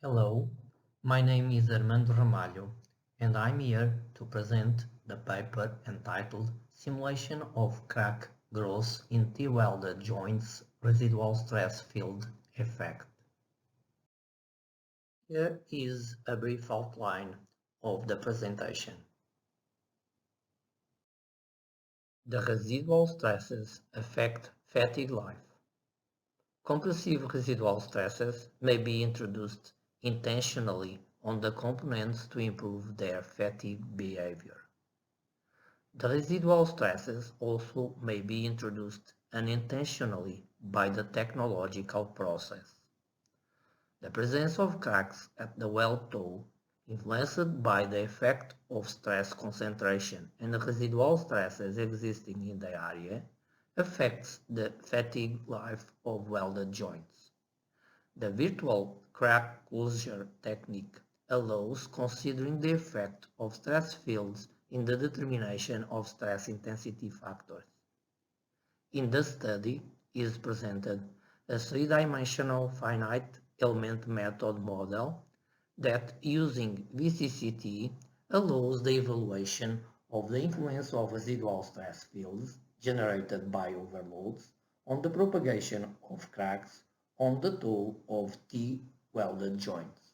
Hello, my name is Armando Ramalho, and I'm here to present the paper entitled Simulation of Crack Growth in T-Welded Joints Residual Stress Field Effect. Here is a brief outline of the presentation. The residual stresses affect fatigue life. Compressive residual stresses may be introduced intentionally on the components to improve their fatigue behavior. The residual stresses also may be introduced unintentionally by the technological process. The presence of cracks at the weld toe, influenced by the effect of stress concentration and residual stresses existing in the area, affects the fatigue life of welded joints. The virtual crack closure technique allows considering the effect of stress fields in the determination of stress intensity factors. In the study is presented a three-dimensional finite element method model that, using VCCT, allows the evaluation of the influence of residual stress fields generated by overloads on the propagation of cracks on the toe of T-welded joints.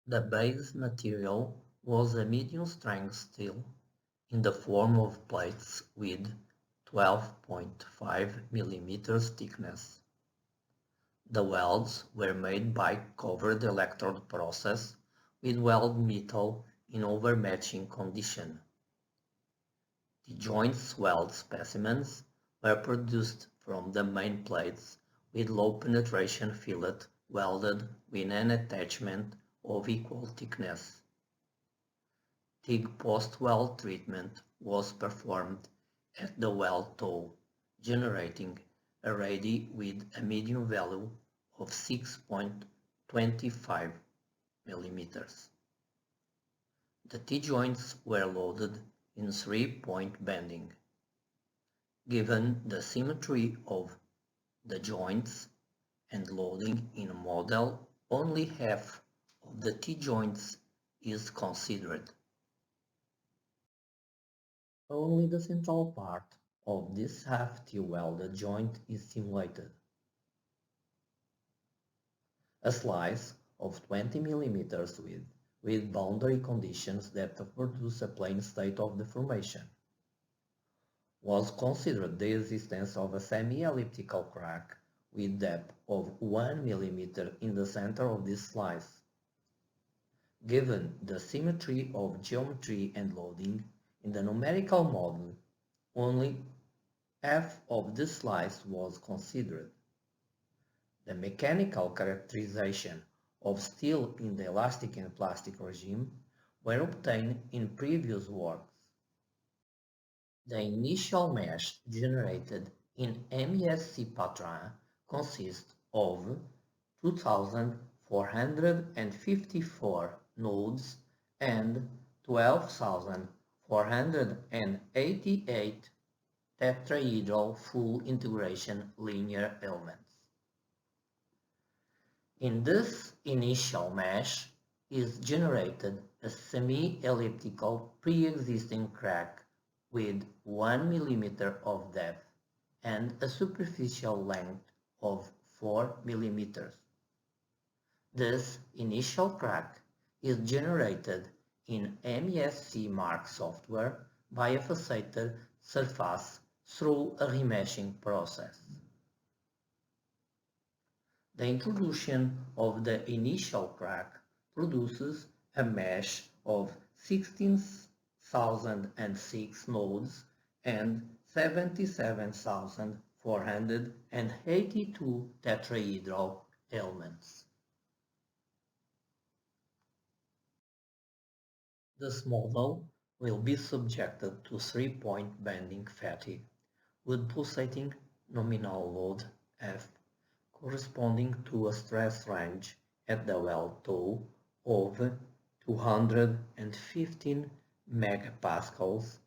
The base material was a medium-strength steel in the form of plates with 12.5 millimeters thickness. The welds were made by covered electrode process with weld metal in overmatching condition. The joints weld specimens were produced from the main plates with low penetration fillet welded with an attachment of equal thickness. TIG post-weld treatment was performed at the weld toe, generating a radii with a medium value of 6.25 millimeters. The T-joints were loaded in 3-point bending. Given the symmetry of the joints and loading in a model, only half of the T-joints is considered. Only the central part of this half T-welded joint is simulated. A slice of 20 millimeters width with boundary conditions that produce a plane state of deformation. Was considered the existence of a semi-elliptical crack with depth of 1 millimeter in the center of this slice. Given the symmetry of geometry and loading in the numerical model, only half of this slice was considered. The mechanical characterization of steel in the elastic and plastic regime were obtained in previous works. The initial mesh generated in MESC Patra consists of 2,454 nodes and 12,488 tetrahedral full integration linear elements. In this initial mesh is generated a semi-elliptical pre-existing crack with 1 millimeter of depth and a superficial length of 4 millimeters. This initial crack is generated in MESC Mark software by a faceted surface through a remeshing process. The introduction of the initial crack produces a mesh of 16,006 nodes and 77,482 tetrahedral elements. This model will be subjected to 3-point bending fatigue with pulsating nominal load F corresponding to a stress range at the weld toe of 215 megapascals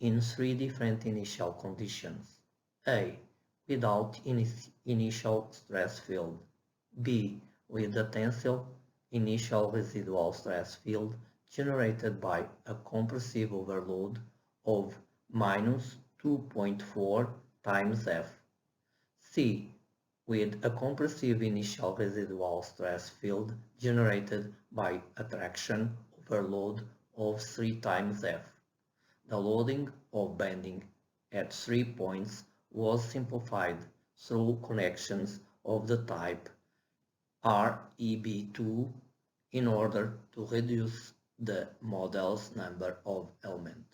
in 3 different initial conditions. A. Without initial stress field. B. With a tensile initial residual stress field generated by a compressive overload of minus 2.4 times F. C. With a compressive initial residual stress field generated by a traction overload of 3 times F. The loading of bending at 3 points was simplified through connections of the type REB2 in order to reduce the model's number of elements.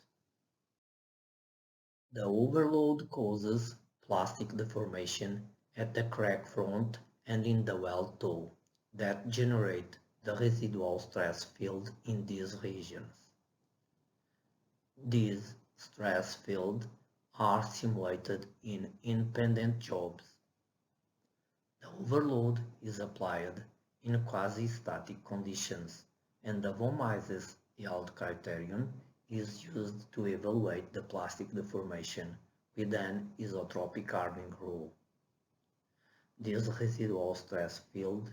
The overload causes plastic deformation at the crack front and in the weld toe that generate the residual stress field in these regions. These stress fields are simulated in independent jobs. The overload is applied in quasi-static conditions, and the von Mises yield criterion is used to evaluate the plastic deformation with an isotropic hardening rule. These residual stress fields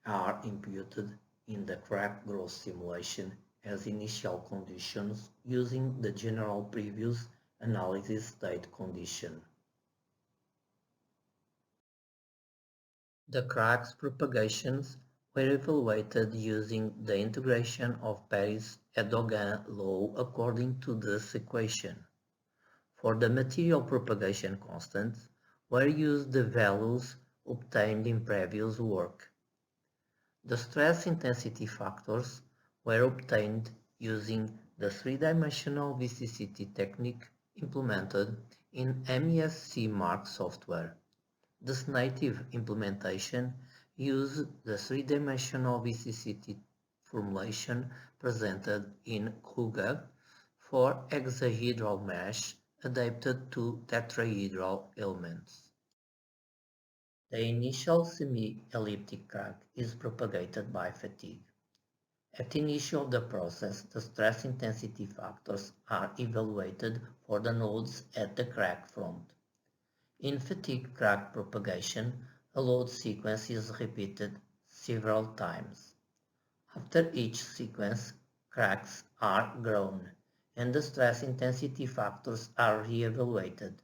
are imputed in the crack growth simulation as initial conditions using the general previous analysis state condition. The crack's propagations were evaluated using the integration of Paris-Erdogan law according to this equation. For the material propagation constants, were used the values obtained in previous work. The stress intensity factors were obtained using the three-dimensional VCCT technique implemented in MESC Mark software. This native implementation used the three-dimensional VCCT formulation presented in Kruger for hexahedral mesh adapted to tetrahedral elements. The initial semi-elliptic crack is propagated by fatigue. At initial of the process, the stress intensity factors are evaluated for the nodes at the crack front. In fatigue crack propagation, a load sequence is repeated several times. After each sequence, cracks are grown, and the stress intensity factors are re-evaluated.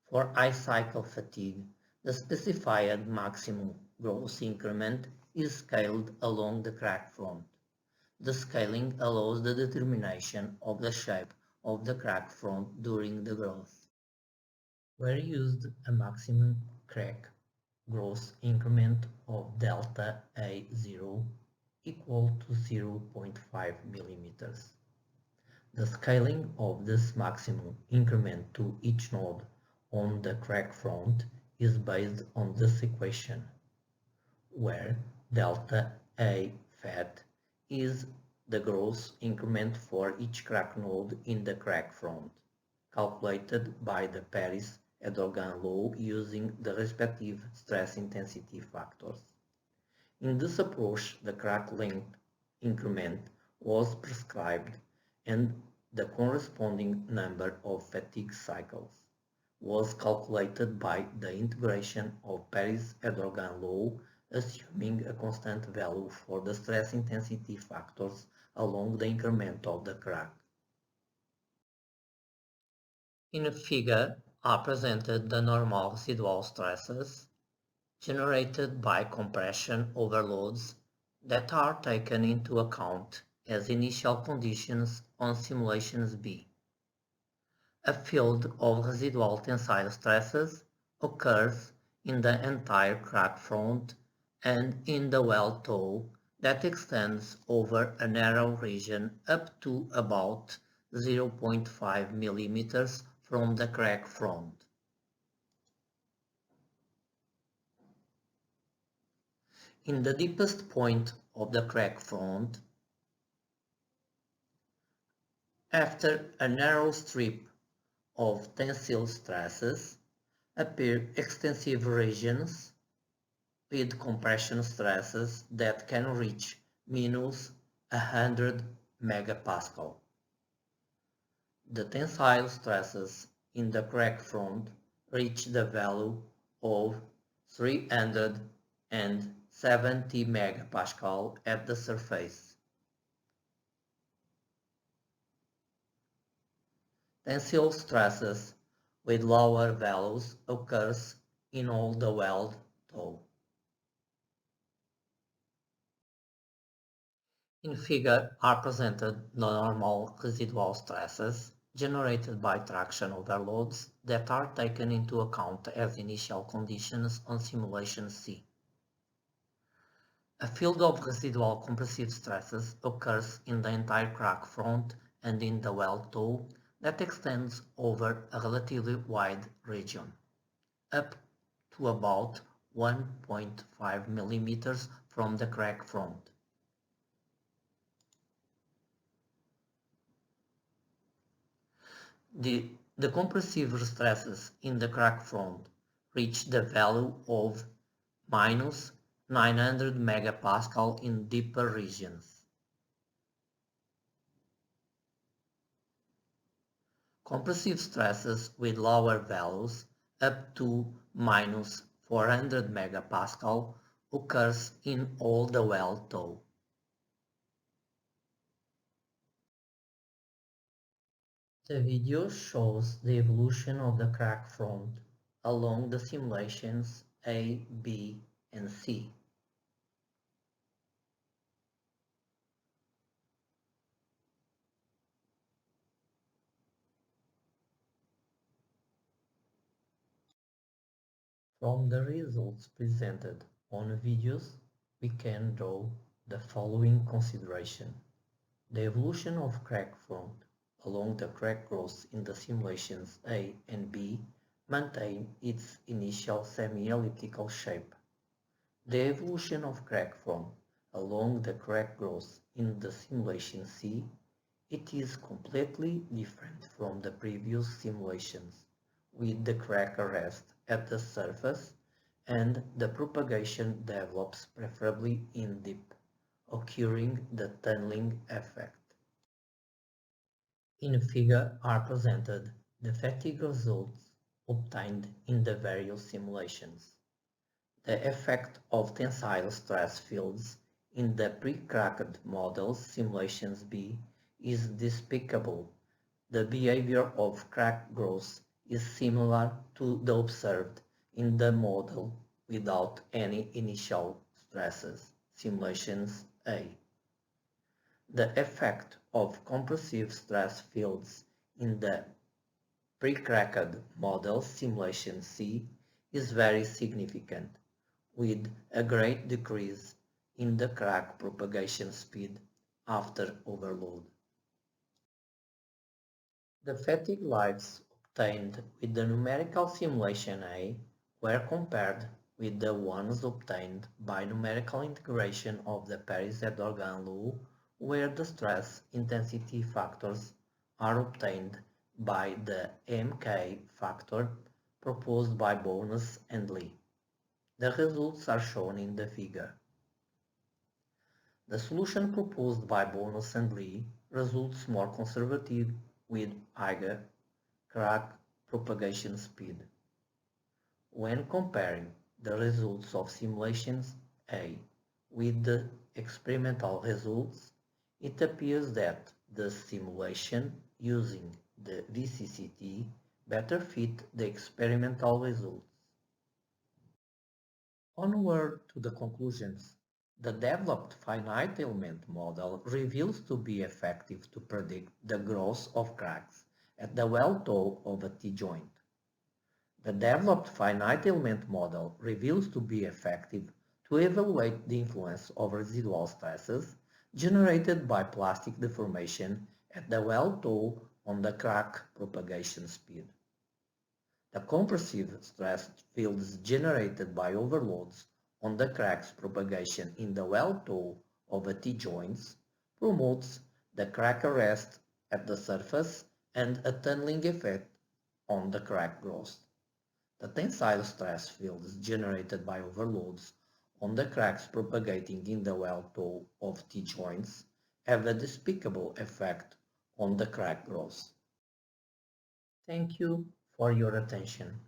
For high cycle fatigue, the specified maximum growth increment is scaled along the crack front. The scaling allows the determination of the shape of the crack front during the growth. Were used a maximum crack growth increment of delta A0 equal to 0.5 mm. The scaling of this maximum increment to each node on the crack front is based on this equation, where delta A fat is the growth increment for each crack node in the crack front, calculated by the Paris-Erdogan law using the respective stress intensity factors. In this approach, the crack length increment was prescribed and the corresponding number of fatigue cycles was calculated by the integration of Paris-Erdogan law, assuming a constant value for the stress intensity factors along the increment of the crack. In a figure are presented the normal residual stresses generated by compression overloads that are taken into account as initial conditions on simulations B. A field of residual tensile stresses occurs in the entire crack front and in the weld toe that extends over a narrow region up to about 0.5 mm from the crack front. In the deepest point of the crack front, after a narrow strip of tensile stresses, appear extensive regions with compression stresses that can reach minus 100 megapascal. The tensile stresses in the crack front reach the value of 300 and 70 megapascal at the surface. Tensile stresses with lower values occurs in all the weld toe. In figure are presented the normal residual stresses generated by traction overloads that are taken into account as initial conditions on simulation C. A field of residual compressive stresses occurs in the entire crack front and in the weld toe that extends over a relatively wide region, up to about 1.5 millimeters from the crack front. The compressive stresses in the crack front reach the value of minus 900 megapascal in deeper regions. Compressive stresses with lower values, up to minus 400 megapascal, occurs in all the weld toe. The video shows the evolution of the crack front along the simulations A, B, and C. From the results presented on videos, we can draw the following consideration. The evolution of crack front along the crack growth in the simulations A and B maintain its initial semi-elliptical shape. The evolution of crack front along the crack growth in the simulation C, it is completely different from the previous simulations, with the crack arrest at the surface and the propagation develops preferably in deep, occurring the tunneling effect. In figure are presented the fatigue results obtained in the various simulations. The effect of tensile stress fields in the pre-cracked models simulations B is despicable. The behavior of crack growth is similar to the observed in the model without any initial stresses, simulations A. The effect of compressive stress fields in the pre-cracked model simulation C is very significant, with a great decrease in the crack propagation speed after overload. The fatigue lives obtained with the numerical simulation A were compared with the ones obtained by numerical integration of the Paris-Erdogan law, where the stress intensity factors are obtained by the MK factor proposed by Bowness and Lee. The results are shown in the figure. The solution proposed by Bowness and Lee results more conservative with higher crack propagation speed. When comparing the results of simulations A with the experimental results, it appears that the simulation using the VCCT better fit the experimental results. Onward to the conclusions. The developed finite element model reveals to be effective to predict the growth of cracks at the weld toe of a T-joint. The developed finite element model reveals to be effective to evaluate the influence of residual stresses generated by plastic deformation at the weld toe on the crack propagation speed. The compressive stress fields generated by overloads on the crack's propagation in the weld toe of a T-joints promotes the crack arrest at the surface and a tunneling effect on the crack growth. The tensile stress fields generated by overloads on the cracks propagating in the weld toe of T-joints have a despicable effect on the crack growth. Thank you for your attention.